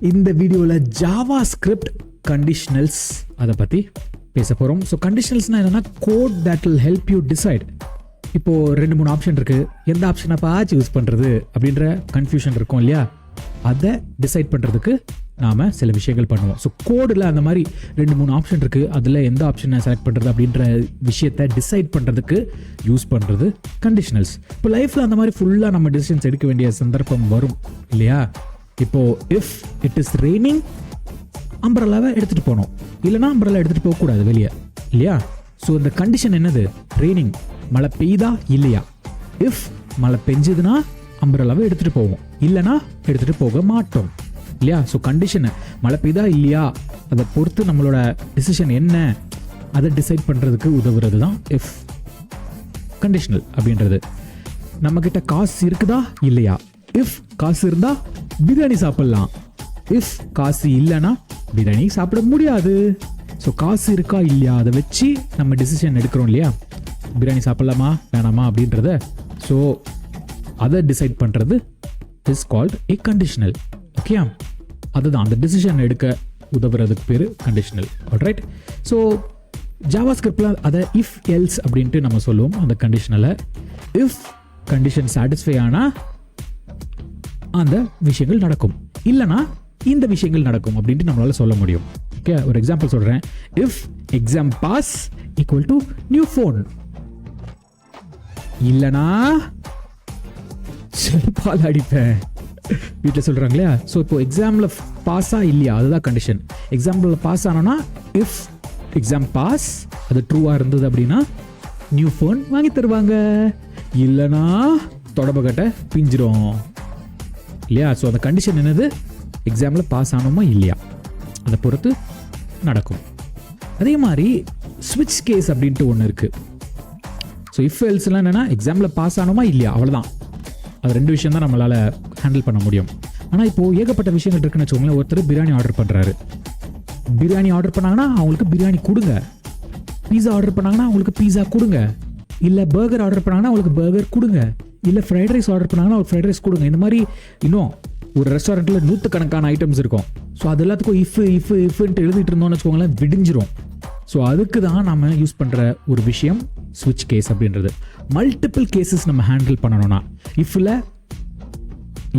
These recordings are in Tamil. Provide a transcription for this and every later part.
இந்த வீடியோவில் JavaScript conditionals அதை பற்றி பேச போகிறோம். ஸோ கண்டிஷனல்ஸ்னால் என்னென்னா code that will help you decide. இப்போது 2-3 ஆப்ஷன் இருக்குது, எந்த ஆப்ஷனை சூஸ் பண்ணுறது அப்படின்ற கன்ஃபியூஷன் இருக்கும் இல்லையா? அதை டிசைட் பண்ணுறதுக்கு நாம் சில விஷயங்கள் பண்ணுவோம். ஸோ கோடில் அந்த மாதிரி 2-3 ஆப்ஷன் இருக்குது, அதில் எந்த ஆப்ஷனை செலக்ட் பண்ணுறது அப்படின்ற விஷயத்தை டிசைட் பண்ணுறதுக்கு யூஸ் பண்ணுறது கண்டிஷனல்ஸ். இப்போ லைஃப்பில் அந்த மாதிரி ஃபுல்லாக நம்ம டிசிஷன்ஸ் எடுக்க வேண்டிய சந்தர்ப்பம் வரும் இல்லையா? இப்போது இஃப் இட் இஸ் ரெய்னிங் அம்பரலாவை எடுத்துகிட்டு போகணும், இல்லைனா அம்பரலா எடுத்துகிட்டு போகக்கூடாது வெளியே இல்லையா? ஸோ இந்த கண்டிஷன் என்னது? ரெய்னிங், மழை பெய்யுதா இல்லையா? இஃப் மழை பெஞ்சதுன்னா அம்பரலாவை எடுத்துகிட்டு போவோம், இல்லைனா எடுத்துகிட்டு போக மாட்டோம் இல்லையா? ஸோ கண்டிஷனை மழை பெய்தா இல்லையா அதை பொறுத்து நம்மளோட டிசிஷன் என்ன அதை டிசைட் பண்ணுறதுக்கு உதவுறது தான் இஃப் கண்டிஷனல் அப்படின்றது. நம்மக்கிட்ட காசு இருக்குதா இல்லையா? இஃப் காசு இருந்தால் பிரியாணி சாப்பிட்லாம், இஃப் காசு இல்லைன்னா பிரியாணி சாப்பிட முடியாது. ஸோ காசு இருக்கா இல்லையா அதை வச்சு நம்ம டிசிஷன் எடுக்கிறோம் இல்லையா? பிரியாணி சாப்பிட்லாமா வேணாமா அப்படின்றத. ஸோ அதை டிசைட் பண்ணுறது is called A conditional. Okay, அதுதான் அந்த டிசிஷன் எடுக்க உதவுறதுக்கு பேர் கண்டிஷனல். ஆல்ரைட். ஸோ ஜாவாஸ்கிரிப்டில் அதை இஃப் எல்ஸ் அப்படின்ட்டு நம்ம சொல்லுவோம். அந்த கண்டிஷனலை இஃப் கண்டிஷன் சாட்டிஸ்ஃபை ஆனால் அந்த விஷயங்கள் நடக்கும், இல்லைனா இந்த விஷயங்கள் நடக்கும் அப்படின்ட்டு நம்மளால சொல்ல முடியும். ஓகே, ஒரு எக்ஸாம்பிள் சொல்கிறேன். If exam pass equal to new phone, இல்லைனா செருப்பால் அடிப்பேன் வீட்டில் சொல்கிறாங்க இல்லையா? ஸோ இப்போ எக்ஸாமில் பாஸா இல்லையா அதுதான் கண்டிஷன். எக்ஸாம்பிளில் பாஸ் ஆனோன்னா இஃப் எக்ஸாம் பாஸ் அது ட்ரூவாக இருந்தது அப்படின்னா நியூ ஃபோன் வாங்கி தருவாங்க, இல்லைனா தொடப்பக்கட்டை பிஞ்சிரும் இல்லையா? ஸோ அந்த கண்டிஷன் என்னது? எக்ஸாமில் பாஸ் ஆனோமா இல்லையா அதை பொறுத்து நடக்கும். அதே மாதிரி ஸ்விட்ச் கேஸ் அப்படின்ட்டு ஒன்று இருக்குது. ஸோ இஃப் எல்ஸ்லாம் என்னென்னா எக்ஸாமில் பாஸ் ஆனோமா இல்லையா அவ்வளோதான். அது 2 விஷயம் தான் நம்மளால் ஹேண்டில் பண்ண முடியும். ஆனால் இப்போது ஏகப்பட்ட விஷயங்கள் இருக்குன்னு வச்சுக்கோங்களேன். ஒருத்தர் பிரியாணி ஆர்டர் பண்ணுறாரு, பிரியாணி ஆர்டர் பண்ணாங்கன்னா அவங்களுக்கு பிரியாணி கொடுங்க, பீஸா ஆர்டர் பண்ணாங்கன்னா அவங்களுக்கு பீஸா கொடுங்க, இல்லை பர்கர் ஆர்டர் பண்ணாங்கன்னா அவங்களுக்கு பர்கர் கொடுங்க, இல்லை ஃப்ரைட் ரைஸ் ஆர்டர் பண்ணாங்கன்னா ஒரு ஃப்ரைட் ரைஸ் கொடுங்க. இந்த மாதிரி இன்னும் ஒரு ரெஸ்டாரண்ட்டில் 100கணக்கான ஐட்டம்ஸ் இருக்கும். ஸோ அது எல்லாத்துக்கும் இஃப்ன்ட்டு எழுதிட்டு இருந்தோம்னு வச்சுக்கோங்களேன், விடிஞ்சிரும். ஸோ அதுக்கு தான் நம்ம யூஸ் பண்ணுற ஒரு விஷயம் ஸ்விட்ச் கேஸ் அப்படின்றது. மல்டிபிள் கேசஸ் நம்ம ஹேண்டில் பண்ணணும்னா இஃப்ல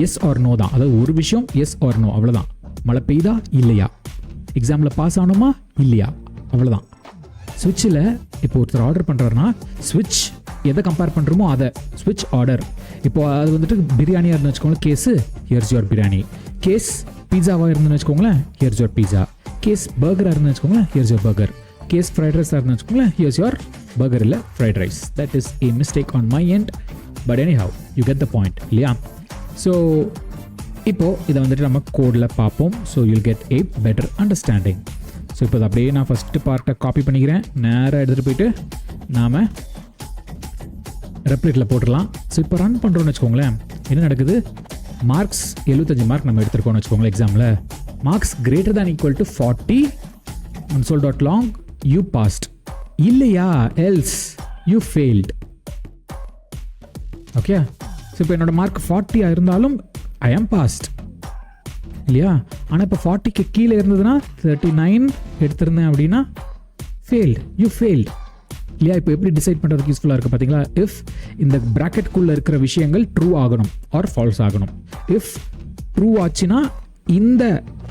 எஸ் ஆர் நோ தான். அதாவது ஒரு விஷயம் எஸ் ஆர் நோ அவ்வளோதான். மழை பெய்தா இல்லையா, எக்ஸாமில் பாஸ் ஆகணுமா இல்லையா அவ்வளோதான். ஸ்விட்சில் இப்போ ஒருத்தர் ஆர்டர் பண்ணுறாருன்னா ஸ்விட்ச் எதை கம்பேர் பண்ணுறோமோ அதை ஸ்விட்ச் ஆர்டர். இப்போ அது வந்துட்டு பிரியாணியாக இருந்து வச்சுக்கோங்களேன், case here's your biryani. Case பீஸாவாக இருந்துன்னு வச்சுக்கோங்களேன், ஹியர்ஸ் யுவர் பீஸா. கேஸ் பர்கராக இருந்து வச்சுக்கோங்களேன், here's your burger. Case fried ரைஸாக இருந்து வச்சுக்கோங்களேன், ஹியர்ஸ் யுவர் பர்கர் இல்லை fried rice. That is a mistake on my end, but anyhow you get the point இல்லையா? ஸோ இப்போது இதை வந்துட்டு நம்ம கோடில் பார்ப்போம். So you'll get a better understanding. So இப்போ அப்படியே நான் ஃபஸ்ட்டு பார்ட்டை காப்பி பண்ணிக்கிறேன், நேராக எடுத்துகிட்டு போயிட்டு நாம் ரெப்ளிக்கில் போட்டுடலாம். ஸோ இப்போ ரன் பண்ணுறோன்னு வச்சுக்கோங்களேன், என்ன நடக்குது? மார்க்ஸ் 75 மார்க் நம்ம எடுத்துருக்கோம்னு வச்சுக்கோங்களேன். எக்ஸாமில் marks greater than equal to 40 console.long you passed, இல்லையா else you failed. Okay, so இப்போ என்னோட மார்க் 40 இருந்தாலும் ஐ ஆம் பாஸ்ட் இல்லையா? ஆனால் இப்போ 40க்கு கீழே இருந்ததுன்னா 39 எடுத்திருந்தேன் அப்படின்னா ஃபெயில்டு, யூ ஃபெயில்டு இல்லையா? இப்போ எப்படி டிசைட் பண்ணுறதுக்கு யூஸ்ஃபுல்லாக இருக்குது பார்த்தீங்களா? இஃப் இந்த ப்ராக்கெட்குள்ளே இருக்கிற விஷயங்கள் ட்ரூ ஆகணும் ஆர் ஃபால்ஸ் ஆகணும். இஃப் ட்ரூ ஆச்சுன்னா இந்த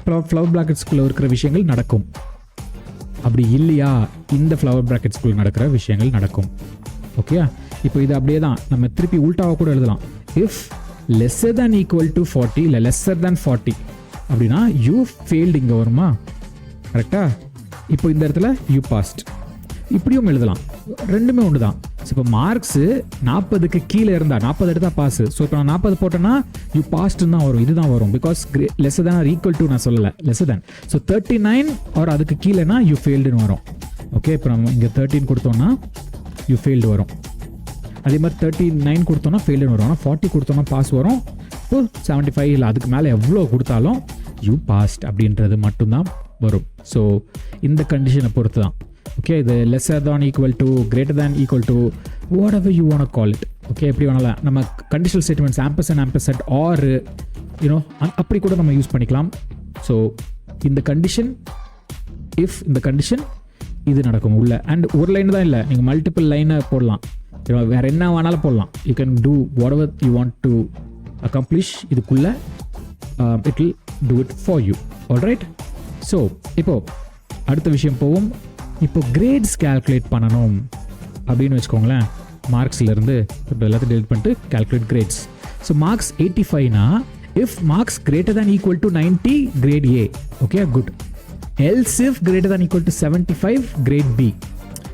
ஃப்ளவர் ப்ராக்கெட்ஸ்குள்ளே இருக்கிற விஷயங்கள் நடக்கும், அப்படி இல்லையா இந்த ஃப்ளவர் ப்ராக்கெட்ஸ்குள்ளே நடக்கிற விஷயங்கள் நடக்கும். ஓகே, இப்போ இது அப்படியே தான் நம்ம திருப்பி உல்டாவாக கூட எழுதலாம். If lesser than equal to 40 இல்லை லெஸ்ஸர் தேன் 40 அப்படின்னா யூ ஃபெயில்டு இங்கே வருமா? கரெக்டாக. இப்போ இந்த இடத்துல யூ பாஸ்ட் இப்படியும் எழுதலாம், ரெண்டுமே ஒன்று தான். ஸோ இப்போ மார்க்ஸு 40க்கு கீழே இருந்தால் 40 எடுத்தால் பாஸு. ஸோ இப்போ நான் 40 போட்டேன்னா யூ பாஸ்ட்டுன்னு தான் வரும், இதுதான் வரும். Because lesser than or equal to நான் சொல்லலை, லெஸ்ஸர் தேன். ஸோ 39 ஆர் அதுக்கு கீழேனா யூ ஃபெயில்டுன்னு வரும். ஓகே, இப்போ நம்ம இங்கே 13 கொடுத்தோன்னா யூ ஃபெயில்டு வரும். அதே மாதிரி 39 கொடுத்தோன்னா ஃபெயில்டுன்னு வரும். ஆனால் 40 கொடுத்தோன்னா பாஸ் வரும். இப்போ 75 இல்லை அதுக்கு மேலே எவ்வளோ கொடுத்தாலும் யூ பாஸ்ட் அப்படின்றது மட்டும்தான் வரும். ஸோ இந்த கண்டிஷனை பொறுத்து தான். ஓகே, இது லெஸ்ஸர் தான் equal to, greater than equal to, whatever you want call it. Okay, எப்படி வேணாலும் நம்ம conditional statements ampersand or you know அப்படி கூட நம்ம யூஸ் பண்ணிக்கலாம். ஸோ இந்த கண்டிஷன் இஃப் இந்த கண்டிஷன் இது நடக்கும் உள்ள. அண்ட் ஒரு லைன் தான் இல்லை, நீங்கள் மல்டிபிள் லைனை போடலாம், வேறு என்ன வேணாலும் போடலாம். You can do whatever you want to accomplish இதுக்குள்ளே. It will do it for you. Alright. So இப்போது அடுத்த விஷயம் போவோம். இப்போ கிரேட்ஸ் கால்குலேட் பண்ணணும் அப்படின்னு வச்சுக்கோங்களேன். மார்க்ஸ்லேருந்து இப்போ எல்லாத்தையும் டெலிட் பண்ணிட்டு கால்குலேட் கிரேட்ஸ். ஸோ மார்க்ஸ் 85னா if marks greater than equal to 90 grade A. Okay, good. Else if greater than equal to 75 grade B.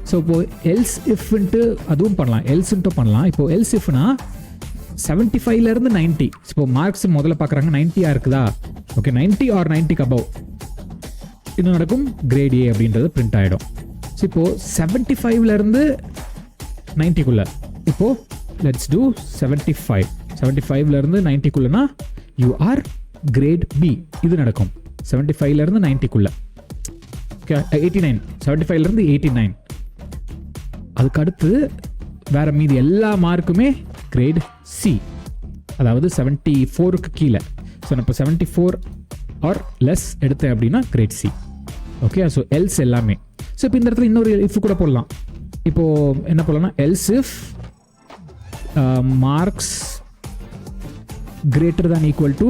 So இப்போது எல்ஸ் இஃப்ன்ட்டு அதுவும் பண்ணலாம், எல்ஸ்ன்ட்டும் பண்ணலாம். இப்போது எல்ஸ் இஃப்னா 75லேருந்து 90. இப்போ மார்க்ஸ் முதல்ல பார்க்குறாங்க 90 இருக்குதா, ஓகே 90 ஆர் 90க்கு அபவ் இன்னும் நடக்கும் கிரேட் ஏ அப்படின்றது பிரிண்ட் ஆகிடும். ஸோ இப்போது 75லேருந்து 90க்குள்ளே இப்போது லெட்ஸ் டூ 75லேருந்து 90க்குள்ளனா யூ ஆர் கிரேட் பி. இது நடக்கும் 75லேருந்து 90க்குள்ளே. ஓகே 89, 75லேருந்து 89. அதுக்கு அடுத்து வேறு மீதி எல்லா மார்க்குமே கிரேட் சி, அதாவது 74க்கு கீழே. ஸோ நான் இப்போ 74 ஆர் லெஸ் எடுத்தேன் அப்படின்னா grade C. Okay, so else எல்லாமே. ஸோ இப்போ இந்த இடத்துல இன்னொரு இஃப் கூட போடலாம். இப்போது என்ன போடலாம்னா else if marks greater than equal to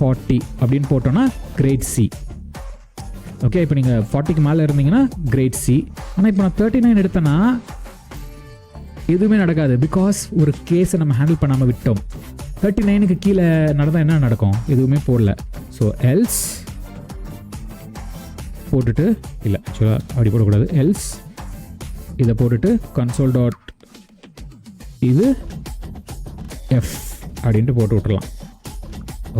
40 அப்படின்னு போட்டோன்னா கிரேட் சி. ஓகே, இப்போ நீங்கள் 40க்கு மேலே இருந்தீங்கன்னா கிரேட் சி. ஆனால் இப்போ நான் 39 எடுத்தேன்னா எதுவுமே நடக்காது, பிகாஸ் ஒரு கேஸை நம்ம ஹேண்டில் பண்ணாமல் விட்டோம். 39க்கு கீழே நடந்தால் என்ன நடக்கும், எதுவுமே போடல. ஸோ எல்ஸ் போட்டுட்டு, இல்லை ஆக்சுவலாக அப்படி போடக்கூடாது, எல்ஸ் இதை போட்டுட்டு கன்சோல் டாட் இது எஃப் அப்படின்ட்டு போட்டு விட்டுடலாம்.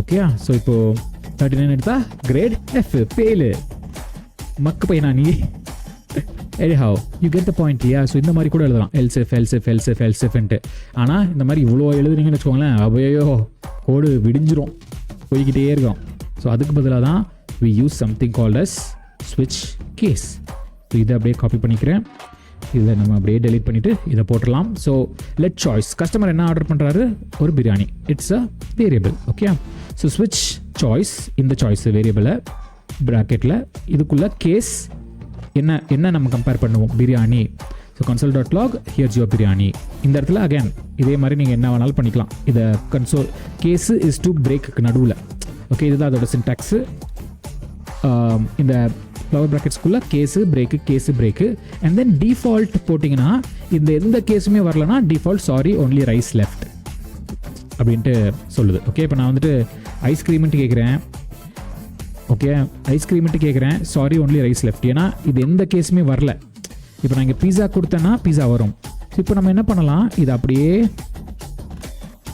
ஓகே, ஸோ இப்போது 39 எடுத்தால் கிரேட் எஃப். பேலு மக்கு பையனா நீ. anyhow you get the point. So இந்த மாதிரி கூட எழுதலாம், எல்சிஃப்ன்ட்டு. ஆனால் இந்த மாதிரி இவ்வளோ எழுதுறீங்கன்னு வச்சுக்கோங்களேன், அவையோ கோடு விடிஞ்சிரும், போய்கிட்டே இருக்கும். ஸோ அதுக்கு பதிலாக தான் we use something called as switch case. So இதை அப்படியே காப்பி பண்ணிக்கிறேன், இதை நம்ம அப்படியே டெலிட் பண்ணிவிட்டு இதை போட்டுடலாம். ஸோ லெட் சாய்ஸ், கஸ்டமர் என்ன ஆர்டர் பண்ணுறாரு, ஒரு biryani, it's a variable. Okay, so ஸ்விட்ச் சாய்ஸ், இந்த சாய்ஸ் வேரியபிளை ப்ராக்கெட்டில் இதுக்குள்ளே கேஸ் என்ன நம்ம கம்பேர் பண்ணுவோம், biryani. So console dot log here's your biryani. இந்த இடத்துல அகேன் இதே மாதிரி நீங்கள் என்ன வேணாலும் பண்ணிக்கலாம். இதை console case is to break நடுவில். ஓகே, இதுதான் அதோட சின்டாக்ஸு. இந்த ஃப்ளவர் ப்ராக்கெட்ஸ்குள்ளே case break and then default போட்டிங்கன்னா இந்த எந்த கேஸுமே வரலன்னா default sorry only rice left அப்படின்ட்டு சொல்லுது. ஓகே, இப்போ நான் வந்துட்டு ஐஸ்கிரீம்ன்ட்டு கேட்குறேன். ஓகே, ஐஸ்கிரீம்ட்டு கேட்குறேன், சாரி ஒன்லி ரைஸ் லெஃப்ட். ஏன்னா இது எந்த கேஸுமே வரல. இப்போ நான் இங்கே பீஸா கொடுத்தேன்னா பீஸா வரும். ஸோ இப்போ நம்ம என்ன பண்ணலாம், இதை அப்படியே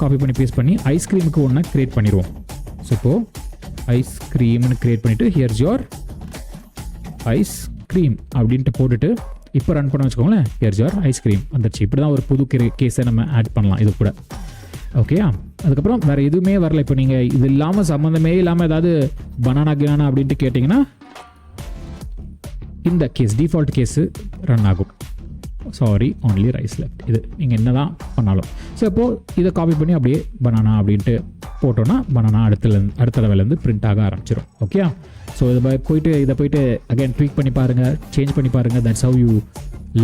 காப்பி பண்ணி பேஸ்ட் பண்ணி ஐஸ்கிரீமுக்கு ஒன்று க்ரியேட் பண்ணிடுவோம். ஸோ இப்போது ஐஸ்கிரீம்னு க்ரியேட் பண்ணிவிட்டு ஹியர்ஸ் யோர் ஐஸ்கிரீம் அப்படின்ட்டு போட்டுட்டு இப்போ ரன் பண்ண வச்சுக்கோங்களேன், ஹியர்ஸ் யோர் ஐஸ்கிரீம் வந்துடுச்சு. இப்படி தான் ஒரு புது கேஸை நம்ம ஆட் பண்ணலாம் இது கூட. ஓகேயா, அதுக்கப்புறம் வேறு எதுவுமே வரல. இப்போ நீங்கள் இது இல்லாமல் சம்மந்தமே இல்லாமல் ஏதாவது பனானா கினானா அப்படின்ட்டு கேட்டிங்கன்னா இந்த கேஸ் டிஃபால்ட் கேஸு ரன் ஆகும், சாரி ஒன்லி ரைஸ் லெஃப்ட். இது நீங்கள் என்ன தான் பண்ணாலும். ஸோ இப்போது இதை காப்பி பண்ணி அப்படியே பனானா அப்படின்ட்டு போட்டோன்னா பனானா அடுத்த லெவலேருந்து பிரிண்ட் ஆக ஆரம்பிச்சிடும். ஓகே, ஸோ இதை போயிட்டு அகைன் ட்வீக் பண்ணி பாருங்கள், சேஞ்ச் பண்ணி பாருங்கள். That's how you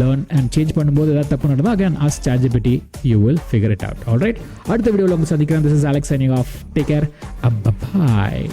learn and change பண்ணும்போது ஏதாவது தப்பு நடந்தால் again ask ChatGPT, you will figure it out. All right, அடுத்த வீடியோவில் உங்களை சந்திக்கிறேன். This is Alex signing off. Take care. Bye.